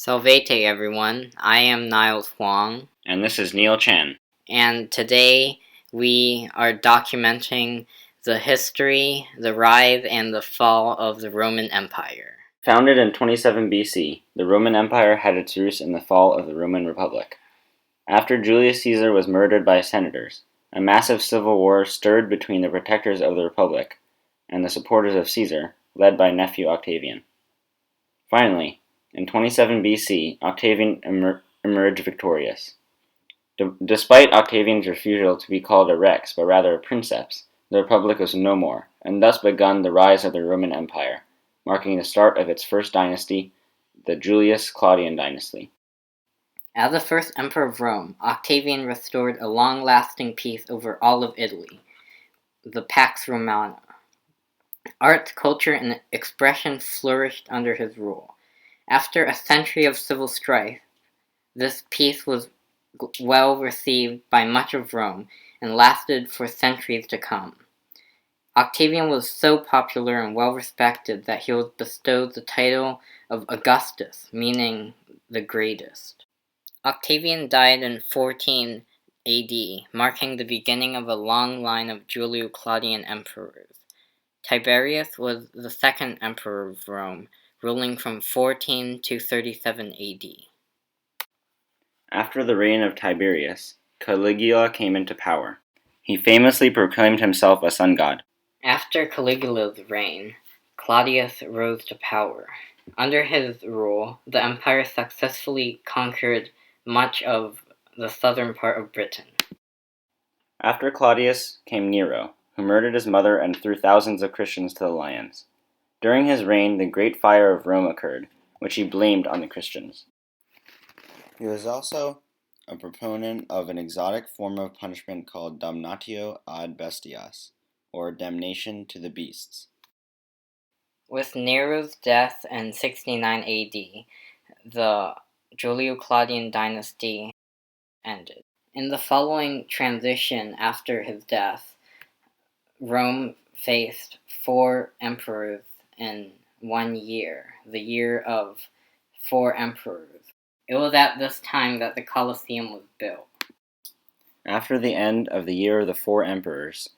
Salvete, everyone. I am Niles Huang. And this is Neil Chen. And today we are documenting the history, the rise, and the fall of the Roman Empire. Founded in 27 BC, the Roman Empire had its roots in the fall of the Roman Republic. After Julius Caesar was murdered by senators, a massive civil war stirred between the protectors of the Republic and the supporters of Caesar, led by nephew Octavian. Finally, in 27 BC, Octavian emerged victorious. Despite Octavian's refusal to be called a rex, but rather a princeps, the Republic was no more, and thus begun the rise of the Roman Empire, marking the start of its first dynasty, the Julius-Claudian dynasty. As the first emperor of Rome, Octavian restored a long-lasting peace over all of Italy, the Pax Romana. Art, culture, and expression flourished under his rule. After a century of civil strife, this peace was well received by much of Rome and lasted for centuries to come. Octavian was so popular and well respected that he was bestowed the title of Augustus, meaning the greatest. Octavian died in 14 AD, marking the beginning of a long line of Julio-Claudian emperors. Tiberius was the second emperor of Rome, ruling from 14 to 37 AD. After the reign of Tiberius, Caligula came into power. He famously proclaimed himself a sun god. After Caligula's reign, Claudius rose to power. Under his rule, the empire successfully conquered much of the southern part of Britain. After Claudius came Nero, who murdered his mother and threw thousands of Christians to the lions. During his reign, the Great Fire of Rome occurred, which he blamed on the Christians. He was also a proponent of an exotic form of punishment called damnatio ad bestias, or damnation to the beasts. With Nero's death in 69 AD, the Julio-Claudian dynasty ended. In the following transition after his death, Rome faced 4 emperors in 1 year, the year of 4 emperors. It was at this time that the Colosseum was built. After the end of the year of the 4 emperors,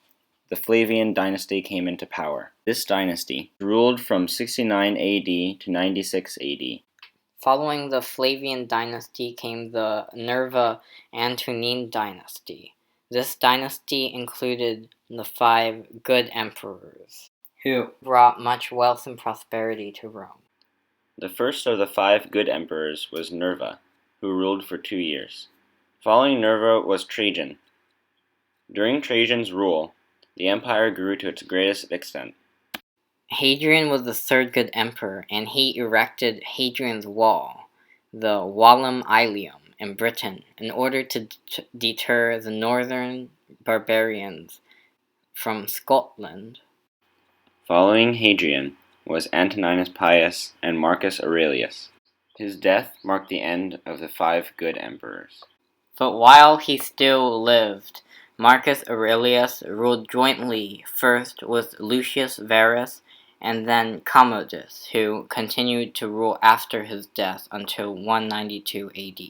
the Flavian dynasty came into power. This dynasty ruled from 69 AD to 96 AD. Following the Flavian dynasty came the Nerva-Antonine dynasty. This dynasty included the 5 good emperors, who brought much wealth and prosperity to Rome. The first of the 5 good emperors was Nerva, who ruled for 2 years. Following Nerva was Trajan. During Trajan's rule, the empire grew to its greatest extent. Hadrian was the 3rd good emperor, and he erected Hadrian's Wall, the Vallum Ilium, in Britain, in order to deter the northern barbarians from Scotland. Following Hadrian was Antoninus Pius and Marcus Aurelius. His death marked the end of the 5 good emperors. But while he still lived, Marcus Aurelius ruled jointly first with Lucius Verus and then Commodus, who continued to rule after his death until 192 AD.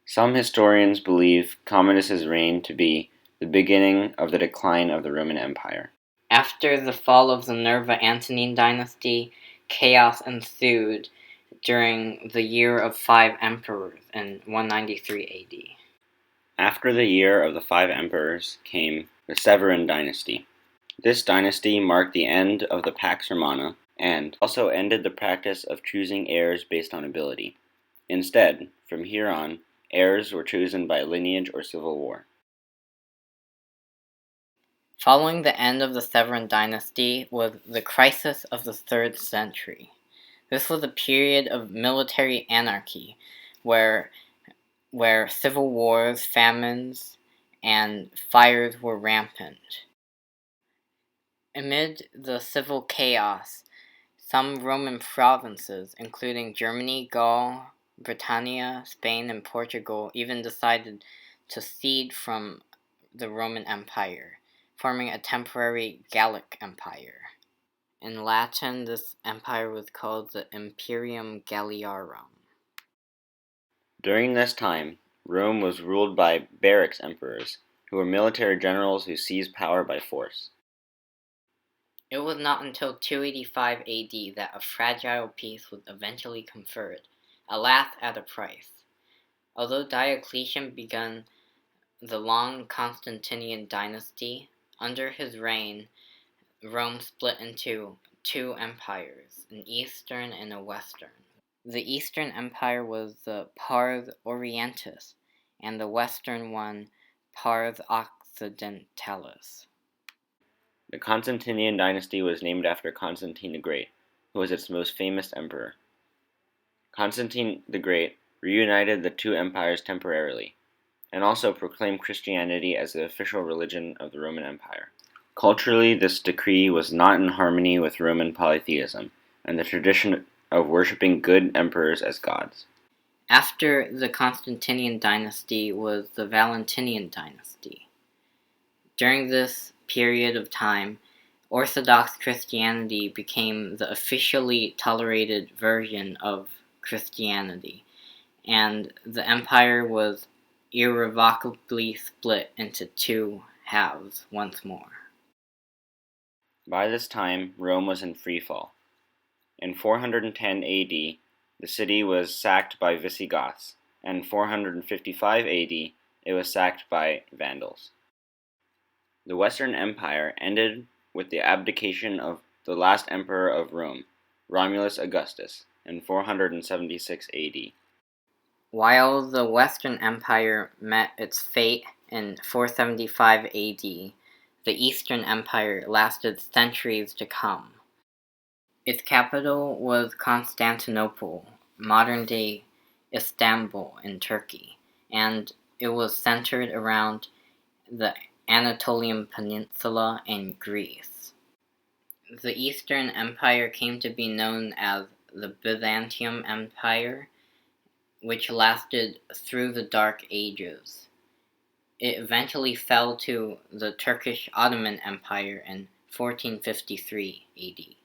Some historians believe Commodus's reign to be the beginning of the decline of the Roman Empire. After the fall of the Nerva-Antonine dynasty, chaos ensued during the year of 5 emperors in 193 AD. After the year of the 5 emperors came the Severan dynasty. This dynasty marked the end of the Pax Romana and also ended the practice of choosing heirs based on ability. Instead, from here on, heirs were chosen by lineage or civil war. Following the end of the Severan dynasty was the crisis of the 3rd century. This was a period of military anarchy where civil wars, famines, and fires were rampant. Amid the civil chaos, some Roman provinces, including Germany, Gaul, Britannia, Spain, and Portugal, even decided to cede from the Roman Empire, forming a temporary Gallic Empire. In Latin, this empire was called the Imperium Galliarum. During this time, Rome was ruled by barracks emperors, who were military generals who seized power by force. It was not until 285 AD that a fragile peace was eventually conferred, alas at a price. Although Diocletian began the long Constantinian dynasty, under his reign Rome split into two empires, an eastern and a western. The Eastern Empire was the Pars Orientis, and the Western one Pars Occidentalis. The Constantinian dynasty was named after Constantine the Great, who was its most famous emperor. Constantine the Great reunited the two empires temporarily, and also proclaimed Christianity as the official religion of the Roman Empire. Culturally, this decree was not in harmony with Roman polytheism and the tradition of worshipping good emperors as gods. After the Constantinian dynasty was the Valentinian dynasty. During this period of time, Orthodox Christianity became the officially tolerated version of Christianity, and the empire was irrevocably split into two halves once more. By this time, Rome was in freefall. In 410 AD, the city was sacked by Visigoths, and in 455 AD, it was sacked by Vandals. The Western Empire ended with the abdication of the last emperor of Rome, Romulus Augustus, in 476 AD. While the Western Empire met its fate in 475 AD, the Eastern Empire lasted centuries to come. Its capital was Constantinople, modern-day Istanbul in Turkey, and it was centered around the Anatolian Peninsula in Greece. The Eastern Empire came to be known as the Byzantium Empire, which lasted through the Dark Ages. It eventually fell to the Turkish Ottoman Empire in 1453 AD.